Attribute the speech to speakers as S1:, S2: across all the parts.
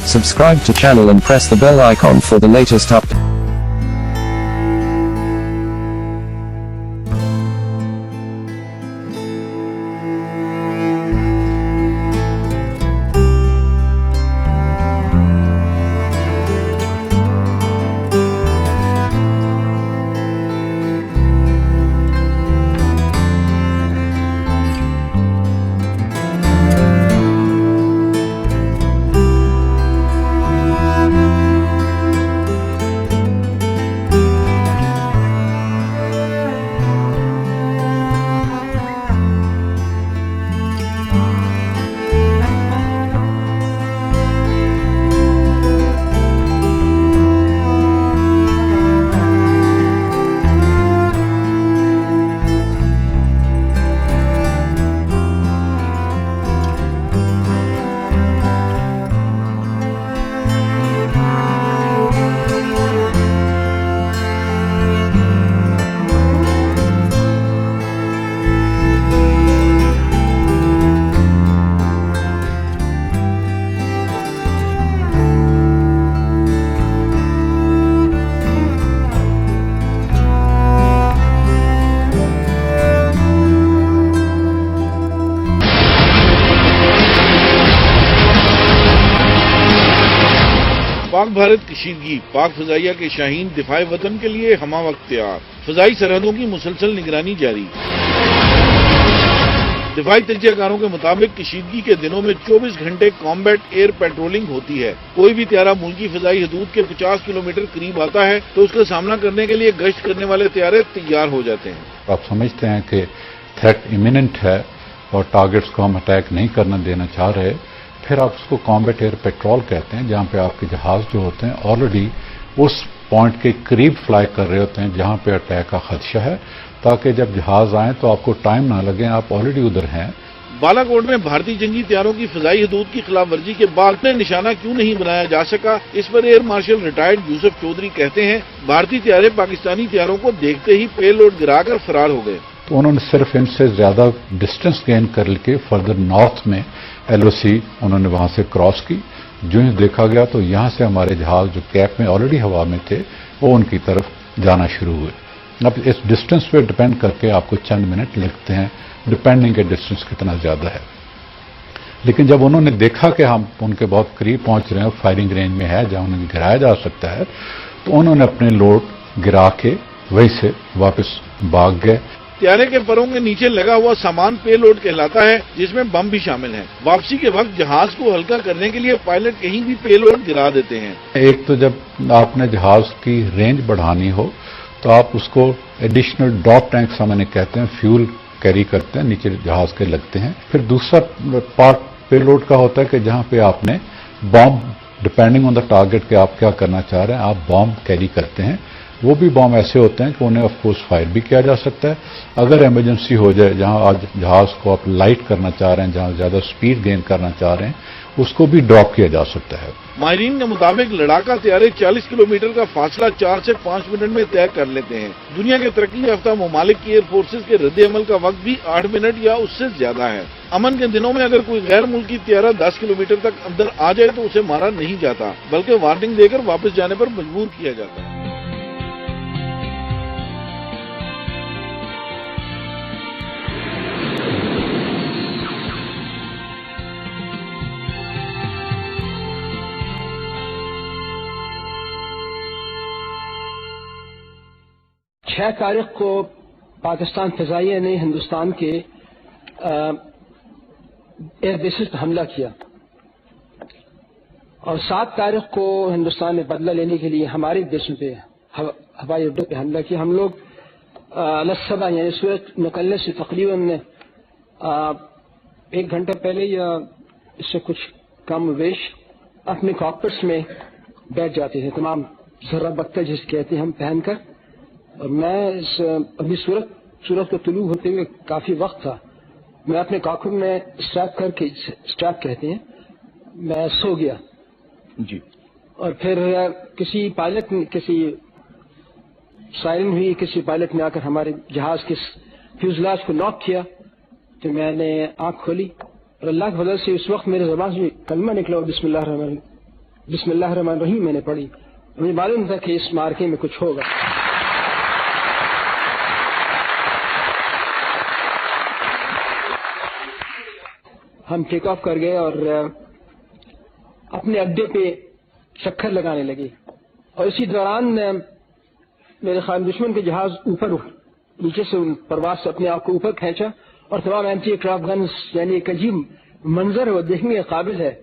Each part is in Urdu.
S1: Subscribe to channel and press the bell icon for the latest update.
S2: پاک بھارت کشیدگی، پاک فضائیہ کے شاہین دفاع وطن کے لیے ہمہ وقت تیار، فضائی سرحدوں کی مسلسل نگرانی جاری۔ دفاعی تجزیہ کاروں کے مطابق کشیدگی کے دنوں میں 24 گھنٹے کامبیٹ ایئر پیٹرولنگ ہوتی ہے۔ کوئی بھی طیارہ ملکی فضائی حدود کے 50 کلومیٹر قریب آتا ہے تو اس کا سامنا کرنے کے لیے گشت کرنے والے طیارے تیار ہو جاتے ہیں۔
S3: آپ سمجھتے ہیں کہ تھریٹ امییننٹ ہے اور ٹارگٹس کو ہم اٹیک نہیں کرنا دینا چاہ رہے، پھر آپ اس کو کامبیٹ ایئر پیٹرول کہتے ہیں، جہاں پہ آپ کے جہاز جو ہوتے ہیں آلریڈی اس پوائنٹ کے قریب فلائی کر رہے ہوتے ہیں جہاں پہ اٹیک کا خدشہ ہے، تاکہ جب جہاز آئیں تو آپ کو ٹائم نہ لگے، آپ آلریڈی ادھر ہیں۔
S2: بالا کوٹ میں بھارتی جنگی طیاروں کی فضائی حدود کی خلاف ورزی کے بعد نشانہ کیوں نہیں بنایا جا سکا، اس پر ایئر مارشل ریٹائرڈ یوسف چودھری کہتے ہیں بھارتی طیارے پاکستانی طیاروں کو دیکھتے ہی پے لوڈ گرا کر فرار ہو گئے۔
S3: تو انہوں نے صرف ان سے زیادہ ڈسٹنس گین کر کے فردر نارتھ میں LOC انہوں نے وہاں سے کراس کی، جو ہی دیکھا گیا تو یہاں سے ہمارے جہاز جو کیپ میں آلریڈی ہوا میں تھے وہ ان کی طرف جانا شروع ہوئے۔ اب اس ڈسٹنس پہ ڈپینڈ کر کے آپ کو چند منٹ لگتے ہیں، ڈپینڈنگ کہ ڈسٹنس کتنا زیادہ ہے۔ لیکن جب انہوں نے دیکھا کہ ہم ان کے بہت قریب پہنچ رہے ہیں، فائرنگ رینج میں ہے جہاں انہیں گرایا جا سکتا ہے، تو انہوں نے اپنے لوڈ گرا کے وہیں سے واپس بھاگ گئے۔
S2: طیارے کے پروں کے نیچے لگا ہوا سامان پے لوڈ کہلاتا ہے، جس میں بم بھی شامل ہیں۔ واپسی کے وقت جہاز کو ہلکا کرنے کے لیے پائلٹ کہیں بھی پے لوڈ گرا دیتے ہیں۔
S3: ایک تو جب آپ نے جہاز کی رینج بڑھانی ہو تو آپ اس کو ایڈیشنل ڈراپ ٹینکس ہمیں کہتے ہیں، فیول کیری کرتے ہیں، نیچے جہاز کے لگتے ہیں۔ پھر دوسرا پارٹ پے لوڈ کا ہوتا ہے کہ جہاں پہ آپ نے بام، ڈپینڈنگ آن دا ٹارگٹ کہ آپ کیا کرنا چاہ رہے ہیں، آپ بام کیری کرتے ہیں۔ وہ بھی بام ایسے ہوتے ہیں کہ انہیں آف کورس فائر بھی کیا جا سکتا ہے۔ اگر ایمرجنسی ہو جائے، جہاں آج جہاز کو آپ لائٹ کرنا چاہ رہے ہیں، جہاں زیادہ سپیڈ گین کرنا چاہ رہے ہیں، اس کو بھی ڈراپ کیا جا سکتا ہے۔
S2: ماہرین کے مطابق لڑاکا طیارے 40 کلومیٹر کا فاصلہ 4 سے 5 منٹ میں طے کر لیتے ہیں۔ دنیا کے ترقی یافتہ ممالک کی ایئر فورسز کے رد عمل کا وقت بھی 8 منٹ یا اس سے زیادہ ہے۔ امن کے دنوں میں اگر کوئی غیر ملکی طیارہ 10 کلومیٹر تک اندر آ جائے تو اسے مارا نہیں جاتا، بلکہ وارننگ دے کر واپس جانے پر مجبور کیا جاتا ہے۔
S4: چھ تاریخ کو پاکستان فضائیہ نے ہندوستان کے ایئر بیسز پر حملہ کیا اور 7 تاریخ کو ہندوستان نے بدلہ لینے کے لیے ہمارے دیشوں پہ ہوائی اڈوں پہ حملہ کیا۔ ہم لوگ الصبح یعنی سورج نکلنے سے تقریباً 1 گھنٹہ پہلے یا اس سے کچھ کم و بیش اپنے کاکپٹس میں بیٹھ جاتے تھے، تمام ذرہ بختہ جس کہتے ہیں ہم پہن کر، اور میں ابھی سورج کا طلوع ہوتے ہوئے کافی وقت تھا، میں اپنے کاکپٹ میں اسٹریپ کر کے، اسٹریپ کہتے ہیں، میں سو گیا
S2: جی۔
S4: اور پھر کسی سائرن ہوئی، کسی پائلٹ نے آ کر ہمارے جہاز کے فیوزلاج کو ناک کیا، تو میں نے آنکھ کھولی اور اللہ کے فضل سے اس وقت میرے زبان سے کلمہ نکلا، بسم اللہ الرحمن الرحیم، بسم اللہ الرحمن الرحیم میں نے پڑھی. مجھے معلوم تھا کہ اس مارکے میں کچھ ہوگا. ہم ٹیک آف کر گئے اور اپنے اڈے پہ چکر لگانے لگے اور اسی دوران میرے خیال دشمن کے جہاز اوپر نیچے سے پرواز سے اپنے آپ کو اوپر کھینچا اور تمام اینٹی ایئرکرافٹ گنز، یعنی ایک عجیب منظر ہے وہ، دیکھنے کے قابل ہے.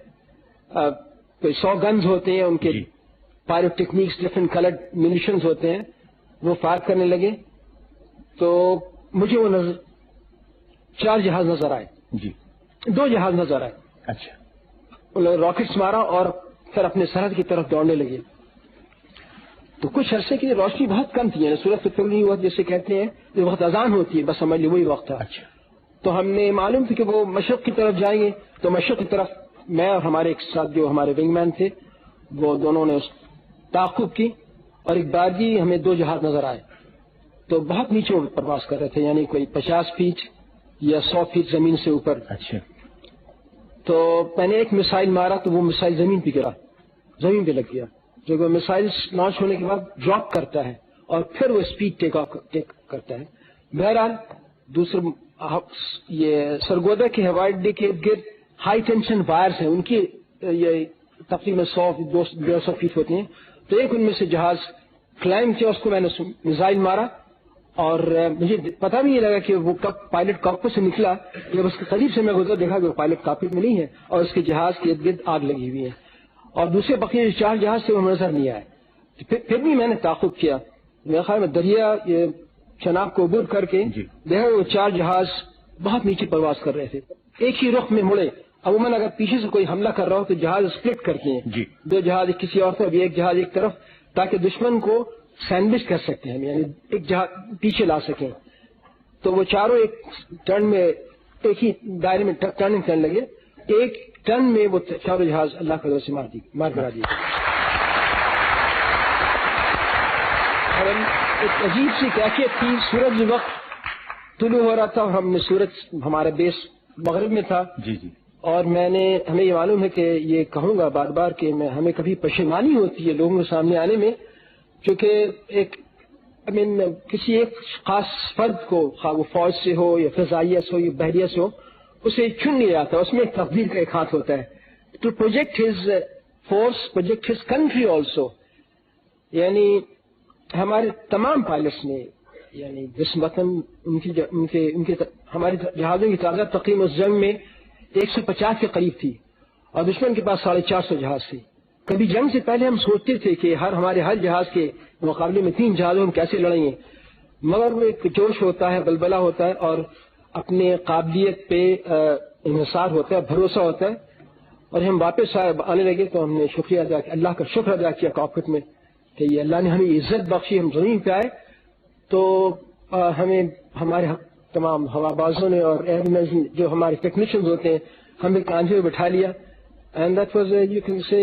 S4: کوئی 100 گنز ہوتے ہیں، ان کے فائر ٹیکنیکس ڈفرنٹ کلرڈ میونیشنز ہوتے ہیں، وہ فائر کرنے لگے. تو مجھے وہ 4 جہاز نظر آئے، 2 جہاز نظر آئے.
S5: اچھا.
S4: انہوں نے راکٹس مارا اور پھر اپنے سرحد کی طرف دوڑنے لگے. تو کچھ عرصے کی روشنی بہت کم تھی، یعنی سورج طلوع نہیں ہوا جیسے کہتے ہیں، جو وقت اذان ہوتی ہے بس سمجھ لیے وہی وقت تھا.
S5: اچھا.
S4: تو ہم نے معلوم تھی کہ وہ مشرق کی طرف جائیں گے، تو مشرق کی طرف میں اور ہمارے ایک ساتھ جو ہمارے ونگ مین تھے وہ دونوں نے اس تعاقب کی اور ایک بار جی ہمیں 2 جہاز نظر آئے. تو بہت نیچے پرواز کر رہے تھے، یعنی کوئی 50 فیٹ یا 100 فیٹ زمین سے اوپر.
S5: اچھا.
S4: تو میں نے ایک میسائل مارا تو وہ میسائل زمین پہ گرا، زمین پہ لگ گیا. جو میسائل لانچ ہونے کے بعد ڈراپ کرتا ہے اور پھر وہ اسپیڈ ٹیک کرتا ہے. بہرحال دوسرے یہ سرگودا کے ہوائی اڈے کے گرد ہائی ٹینشن وائرس ہیں، ان کی یہ تقریباً 100-200 فیٹ ہوتے ہیں. تو ایک ان میں سے جہاز کلائم کیا، اس کو میں نے میزائل مارا اور مجھے پتا بھی نہیں لگا کہ وہ کب پائلٹ کاکپٹ سے نکلا. جب اس کے قریب سے میں گزرا دیکھا کہ وہ پائلٹ کاکپٹ میں نہیں ہے اور اس کے جہاز کے ارد گرد آگ لگی ہوئی ہے اور دوسرے بقیہ 4 جہاز سے وہ نظر نہیں آئے. پھر بھی میں نے تعاقب کیا. میرے خیال میں دریا یہ چناب کو عبور کر کے دیکھا وہ 4 جہاز بہت نیچے پرواز کر رہے تھے، ایک ہی رخ میں مڑے. عموماً اگر پیچھے سے کوئی حملہ کر رہا ہو تو جہاز اسپلٹ کرتے ہیں، 2 جہاز کسی اور طرف، ایک جہاز ایک طرف، تاکہ دشمن کو سینڈوچ کر سکتے ہیں، یعنی ایک جہاز پیچھے لا سکیں. تو وہ چاروں ایک ٹرن میں ایک ہی دائرے میں ٹرننگ کرنے لگے. ایک ٹرن میں وہ 4 جہاز اللہ کے وجہ سے مار کرا دیے. ایک عجیب سی کیفیت تھی. سورج وقت طلوع ہو رہا تھا اور ہم نے سورج ہمارا بیس مغرب میں تھا. اور ہمیں یہ معلوم ہے کہ یہ کہوں گا بار بار کہ ہمیں کبھی پشیمانی ہوتی ہے لوگوں کے سامنے آنے میں، چونکہ کسی ایک خاص فرد کو، خواہ وہ فوج سے ہو یا فضائیہ سے ہو یا بحریہ سے ہو، اسے چن نہیں جاتا. اس میں ایک تقدیر کا ایک ہاتھ ہوتا ہے. To project his force, project his country also. یعنی ہمارے تمام پائلٹس نے، یعنی جس وطن ان کے ہمارے جہازوں کی تعداد تقریباً اس جنگ میں 150 کے قریب تھی اور دشمن کے پاس 450 جہاز تھے. کبھی جنگ سے پہلے ہم سوچتے تھے کہ ہمارے ہر جہاز کے مقابلے میں 3 جہازوں ہم کیسے لڑیں گے، مگر وہ ایک جوش ہوتا ہے، بلبلہ ہوتا ہے اور اپنے قابلیت پہ انحصار ہوتا ہے، بھروسہ ہوتا ہے. اور ہم واپس آنے لگے تو ہم نے شکریہ ادا کیا، اللہ کا شکر ادا کیا کاکپٹ میں کہ یہ اللہ نے ہمیں عزت بخشی، ہم زمین پہ آئے. تو ہمیں ہمارے تمام ہوا بازوں نے اور جو ہمارے ٹیکنیشینز ہوتے ہیں ہمیں کاندھے پہ بٹھا لیا. And that was you can say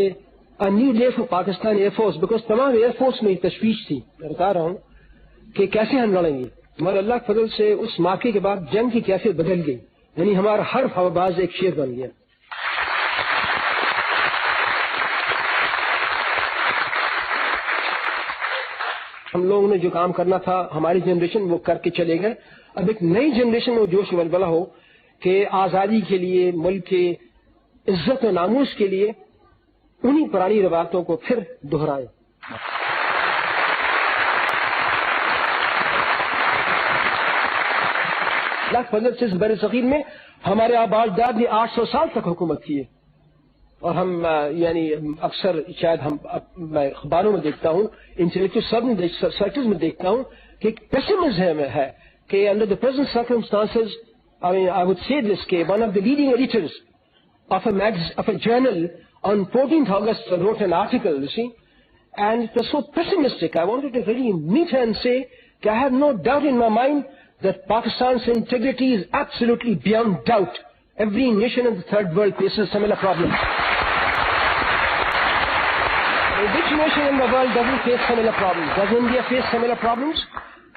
S4: a new day for Pakistan air force, because تمام ایئر فورس میں تشویش تھی. میں بتا رہا ہوں کہ کیسے ہم لڑیں گے، مگر اللہ کے فضل سے اس موقع کے بعد جنگ کی کیفیت بدل گئی. یعنی ہمارا ہر ہوا باز ایک شیر بن گیا. ہم لوگوں نے جو کام کرنا تھا ہماری جنریشن وہ کر کے چلے گئے. اب ایک نئی جنریشن میں جوش و ولولہ ہو کہ آزادی کے لیے، ملک کے عزت و ناموس کے لیے انہی پرانی روایتوں کو پھر دہرائے. اللہ کے فضل سے اس بر صغیر میں ہمارے آباء اجداد نے 800 سال تک حکومت کی ہے. اور ہم یعنی اکثر شاید میں اخباروں میں دیکھتا ہوں، انٹلیکچوئل سرکلز میں دیکھتا ہوں کہ ایک پیسمزم ہے کہ under the present circumstances, I would say this, کہ one of the leading editors of a journal on 14th August wrote an article, you see, and it was so pessimistic. I wanted to really meet her and say that I have no doubt in my mind that Pakistan's integrity is absolutely beyond doubt. Every nation in the third world faces similar problems. Which nation in the world doesn't face similar problems? Does India face similar problems?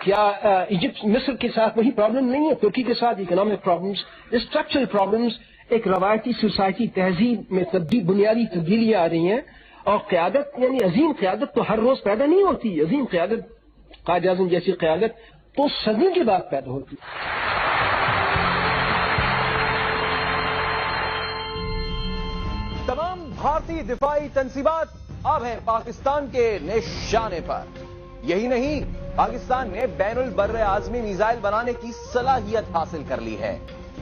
S4: کیا ایجپٹ مصر کے ساتھ وہی پرابلم نہیں ہے؟ ترکی کے ساتھ اکنامک پرابلمس، اسٹرکچرل پرابلمس. ایک روایتی سوسائٹی تہذیب میں بنیادی تبدیلیاں آ رہی ہیں اور قیادت یعنی عظیم قیادت تو ہر روز پیدا نہیں ہوتی. عظیم قیادت قائد اعظم جیسی قیادت تو صدی کے بعد پیدا ہوتی.
S5: تمام بھارتی دفاعی تنصیبات اب ہیں پاکستان کے نشانے پر. یہی نہیں، پاکستان نے بین البر اعظمی میزائل بنانے کی صلاحیت حاصل کر لی ہے.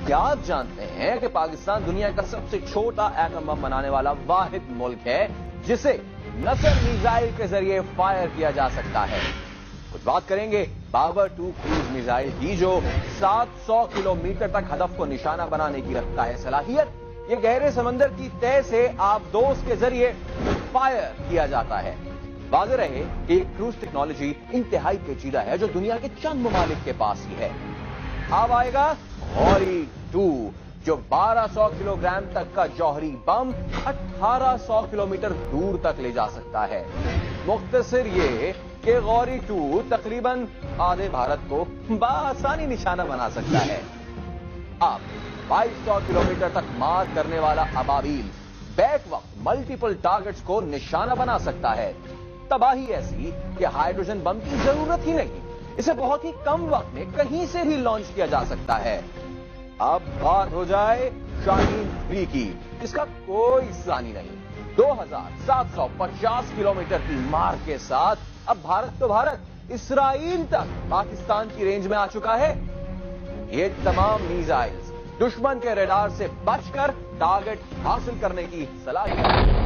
S5: کیا آپ جانتے ہیں کہ پاکستان دنیا کا سب سے چھوٹا ایٹم بم بنانے والا واحد ملک ہے جسے نصر میزائل کے ذریعے فائر کیا جا سکتا ہے. کچھ بات کریں گے بابر 2 کروز میزائل کی جو 700 کلومیٹر تک ہدف کو نشانہ بنانے کی رکھتا ہے صلاحیت. یہ گہرے سمندر کی تہہ سے آبدوز کے ذریعے فائر کیا جاتا ہے. واضح رہے کہ یہ کروز ٹیکنالوجی انتہائی پیچیدہ ہے جو دنیا کے چند ممالک کے پاس ہی ہے. اب آئے گا غوری 2 جو 1200 کلو گرام تک کا جوہری بم 1800 کلومیٹر دور تک لے جا سکتا ہے. مختصر یہ کہ غوری 2 تقریباً آدھے بھارت کو بآسانی نشانہ بنا سکتا ہے. اب 2200 کلومیٹر تک مار کرنے والا ابابیل بیک وقت ملٹیپل ٹارگٹس کو نشانہ بنا سکتا ہے. تباہی ایسی کہ ہائیڈروجن بم کی ضرورت ہی نہیں، اسے بہت ہی کم وقت میں کہیں سے بھی لانچ کیا جا سکتا ہے. اب بات ہو جائے شاہین 3 کی، اس کا کوئی ثانی نہیں. 2750 کلومیٹر کی مار کے ساتھ اب بھارت تو بھارت، اسرائیل تک پاکستان کی رینج میں آ چکا ہے. یہ تمام میزائلز دشمن کے ریڈار سے بچ کر ٹارگٹ حاصل کرنے کی صلاحیت.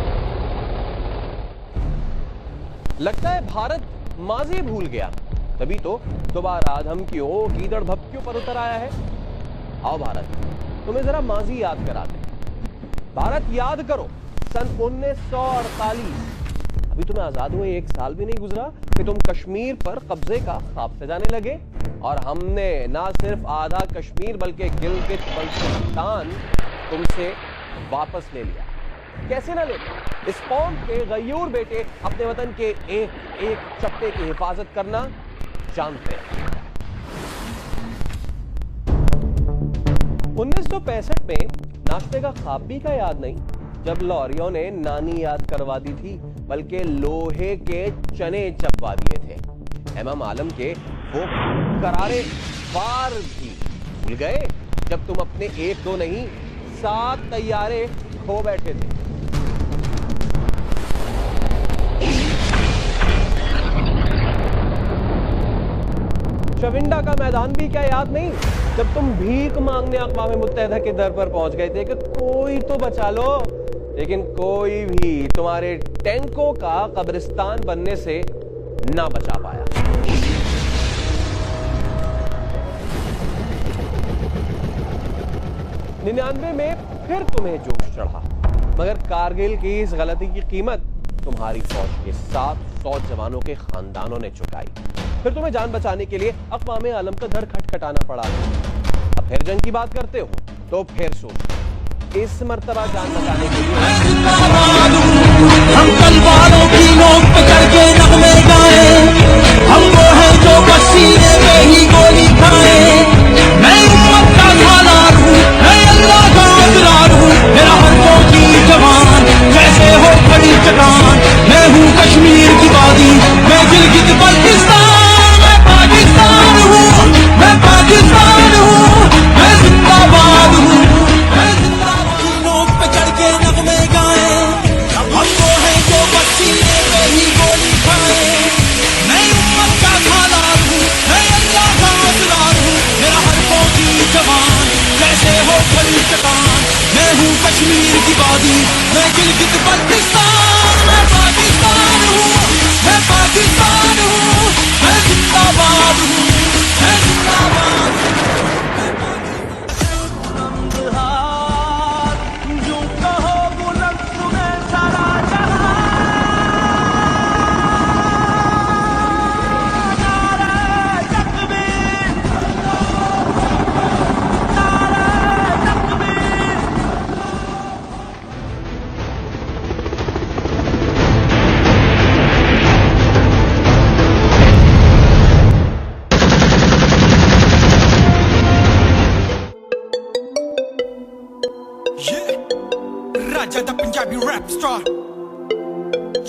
S5: لگتا ہے بھارت ماضی بھول گیا، تبھی تو دوبارہ دھمکیوں کیدڑ بھپکیوں پر اتر آیا ہے. آؤ بھارت تمہیں ذرا ماضی یاد کراتے ہیں. بھارت یاد کرو سن 1948، ابھی تمہیں آزاد ہوئے 1 سال بھی نہیں گزرا کہ تم کشمیر پر قبضے کا خواب سجانے لگے، اور ہم نے نہ صرف آدھا کشمیر بلکہ گلگت بلتستان تم سے واپس لے لیا. کیسے نہ لے لیا؟ اس قوم کے غیور بیٹے اپنے وطن کے ایک ایک چپے کی حفاظت کرنا جانتے ہیں. 1965 میں ناشتے کا خواب بھی کا یاد نہیں جب لوریوں نے نانی یاد کروا دی تھی، بلکہ لوہے کے چنے چبوا دیے تھے. امام عالم کے وہ کرارے وار بھی بھول گئے جب تم اپنے 1-2 نہیں 7 طیارے کھو بیٹھے تھے. چونڈا کا میدان بھی کیا یاد نہیں جب تم بھیک مانگنے اقوام متحدہ کے در پر پہنچ گئے تھے کہ کوئی تو بچا لو، لیکن کوئی بھی تمہارے ٹینکوں کا قبرستان بننے سے نہ بچا پایا. '99 میں پھر تمہیں جوش چڑھا، مگر کارگل کی اس غلطی کی قیمت تمہاری فوج کے 700 جوانوں کے خاندانوں نے چکائی. پھر تمہیں جان بچانے کے لیے اقوام عالم کا در کھٹکھٹانا پڑا. اب پھر جنگ کی بات کرتے ہو تو پھر سوچ، اس مرتبہ جان بچانے کے لیے ہم تلواروں کی نوک پہ چڑھ کے نغمے گائیں، ہم وہ ہیں جو بس سینے پہ ہی گولی کھائیں. میں امت کا سالار ہوں، میں اللہ کا ابرار ہوں، میرا ہر فوجی جوان جیسے ہو کھڑی چٹان. میں ہوں کشمیر کی وادی، میں گلگت بلتستان، میں پاکستان ہوں، میں پاکستان ہوں، میں زندہ باد ہوں، میں زندہ باد. کی نوک پہ چڑھ کے نغمے گائیں، ہم وہ ہیں جو بس سینے پہ ہی گولی کھائیں. میں امت کا سالار ہوں، میں اللہ کا ابرار ہوں، میرا ہر فوجی جوان جیسے ہو کھڑی چٹان. میں ہوں کشمیر کی وادی، میں گلگت بلتستان، میں پاکستان ہوں، میں پاکستان ہوں، میں زندہ باد ہوں، میں زندہ باد ہوں. جو کہو بلند سنے سارا جہاں، نعرہ تکبیر، نعرہ تکبیر.
S6: Raja the Punjabi rap star.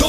S6: 2